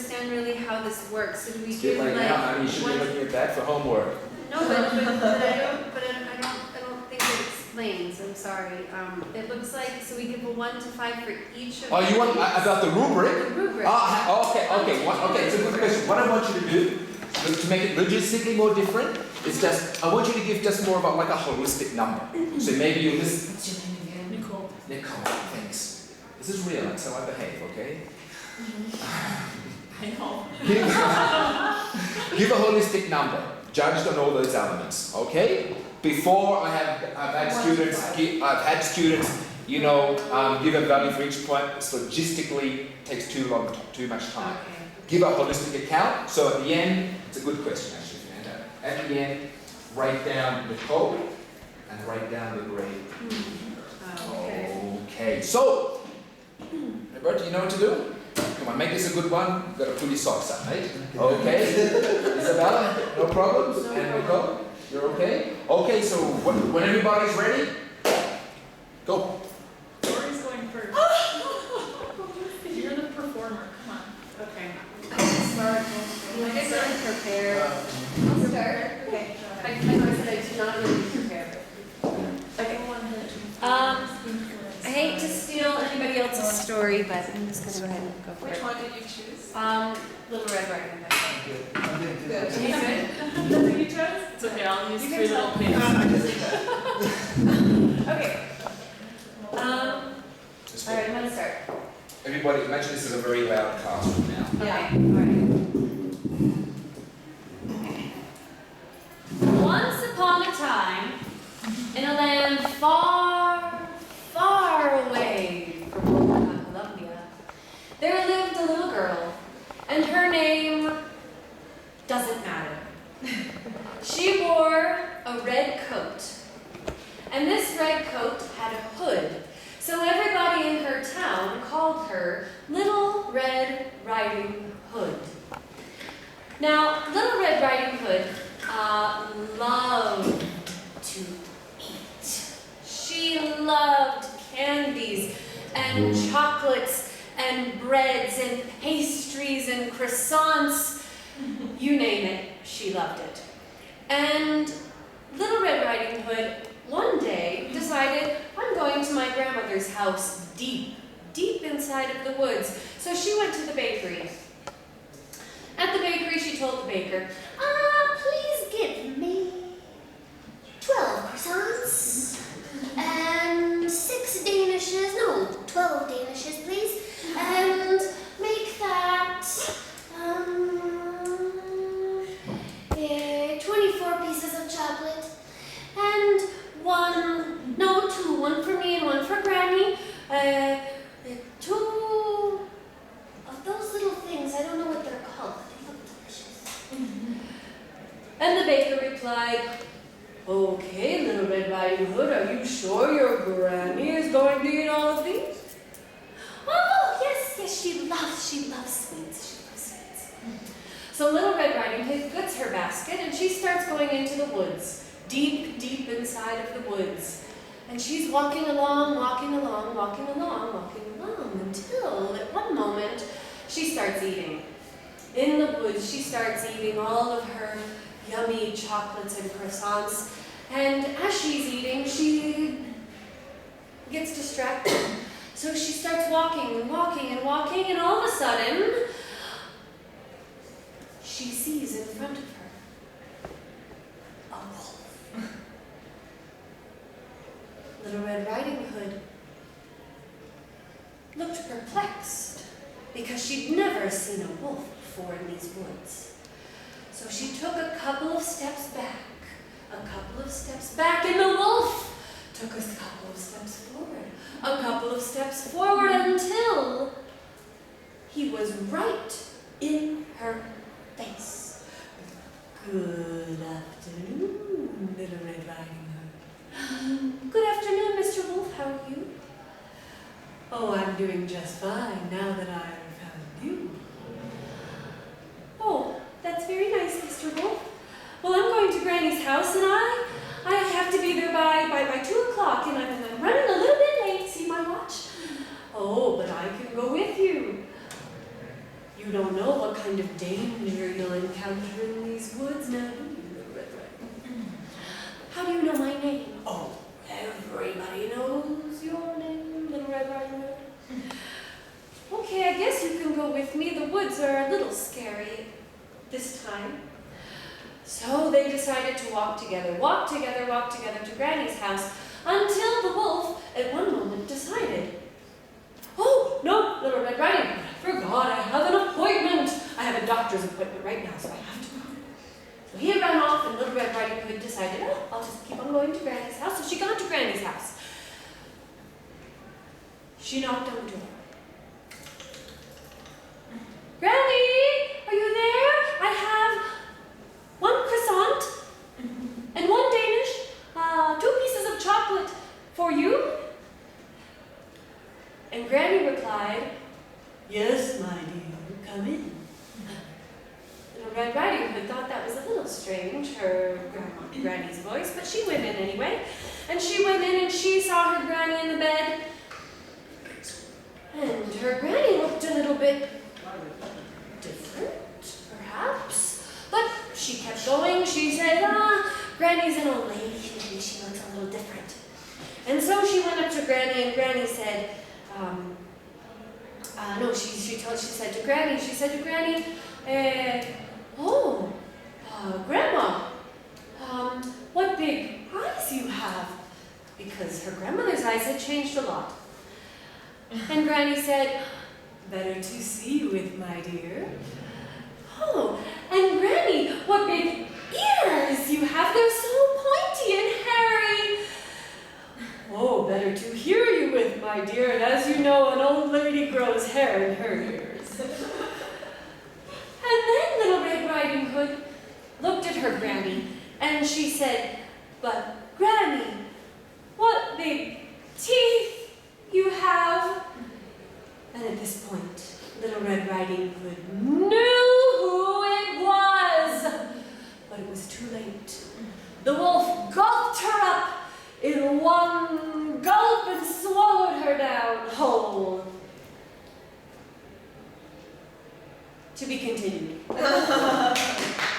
understand really how this works. So do we It's a bit give late like now, honey. You should be one? looking at that for homework. No, but I don't think it explains. I'm sorry. It looks like so we give a 1 to 5 for each of. Oh, you want about the rubric? the rubric? Okay, it's a good question. What I want you to do, to make it logistically more different, is just, I want you to give just more about like a holistic number. So maybe you list. What's your name again? Nicole. Nicole, thanks. This is real, that's how I behave, okay? I know. Give a holistic number, judged on all those elements, okay? Before I've had students, you know, give a value for each point. It's logistically takes too much time. Okay. Give a holistic account. So at the end, it's a good question actually, Fernanda. At the end, write down the code and write down the grade. Okay. Okay. So, Roberta, you know what to do? Come on, make this a good one. You've got to pull your socks up, mate. Okay. Isabella, no problems. And Nicole, you're okay? Okay. So when everybody's ready, go. Dory's going first. You're the performer. Come on. Okay. Start. I guess I'm prepared. I'll start. Okay. I know I said I do not really prepare. Okay. I hate to steal anybody else's story, but I'm just going to go ahead and go for Which it. one did you choose? Little Red Riding Hood. Good. You good? That's what you chose? It's okay, I'll use You 3 can little tell. pins. Okay. All right, I'm going to start. Everybody, imagine this is a very loud classroom now. Yeah. All right. Once upon a time, in a land far, far away from Columbia, there lived a little girl, and her name doesn't matter. She wore a red coat, and this red coat had a hood, so everybody in her town called her Little Red Riding Hood. Now, Little Red Riding Hood loved to eat. She loved candies and chocolates and breads and pastries and croissants. You name it, she loved it. And Little Red Riding Hood one day decided, I'm going to my grandmother's house deep, deep inside of the woods. So she went to the bakery. At the bakery, she told the baker, please give me 12 croissants and 6 danishes, no, 12 danishes, please, and make that 24 pieces of chocolate, and one for me and one for Granny, 2 of those little things, I don't know what they're called, but they look delicious. And the baker replied, okay, Little Red Riding Hood, are you sure your Granny is going to eat all of these? Oh, yes, she loves sweets, So Little Red Riding Hood gets her basket and she starts going into the woods, deep, deep inside of the woods. And she's walking along, until at one moment she starts eating. In the woods, she starts eating all of her yummy chocolates and croissants. And as she's eating, she gets distracted. So she starts walking, and all of a sudden, she sees in front of her a wolf. Little Red Riding Hood looked perplexed because she'd never seen a wolf before in these woods. So she took a couple of steps back, and the wolf took a couple of steps forward, until he was right in her face. Good afternoon, Little Red Riding Hood. Good afternoon, Mr. Wolf, how are you? Oh, I'm doing just fine now that I've found you. Oh, that's very nice, Mr. Wolf. Well, I'm going to Granny's house, and I have to be there by 2 o'clock, and I'm running a little bit late. See my watch? Oh, but I can go with you. You don't don't know what kind of danger you'll encounter in these woods now, do you, Little Red Riding Hood? How do you know my name? Oh, everybody knows your name, Little Red Riding Hood. Okay, I guess you can go with me. The woods are a little scary this time. So they decided to walk together to Granny's house, until the wolf at one moment decided, oh, no, Little Red Riding Hood, I forgot, I have an appointment. I have a doctor's appointment right now, so I have to go. So he ran off, and Little Red Riding Hood decided, oh, I'll just keep on going to Granny's house. So she got to Granny's house. She knocked on the door. Granny, are you there? I have one croissant and one Danish, 2 pieces of chocolate for you. And Granny replied, yes, my dear, come in. Little Red Riding Hood thought that was a little strange, her Granny's voice, but she went in anyway. And she went in and she saw her Granny in the bed. And her Granny looked a little bit different, perhaps. But she kept going. She said, Granny's an old lady. Maybe she looks a little different. And so she went up to Granny, and Granny said, she said to Granny, Grandma, what big eyes you have. Because her grandmother's eyes had changed a lot. And Granny said, better to see with, my dear. Oh, and Granny, what big ears you have. They're so pointy and hairy. Oh, better to hear you with, my dear. And as you know, an old lady grows hair in her ears. And then Little Red Riding Hood looked at her Granny, and she said, but Granny, what big teeth you have. And at this point, Little Red Riding Hood knew who it was. But it was too late. The wolf gulped her up in one gulp and swallowed her down whole. To be continued.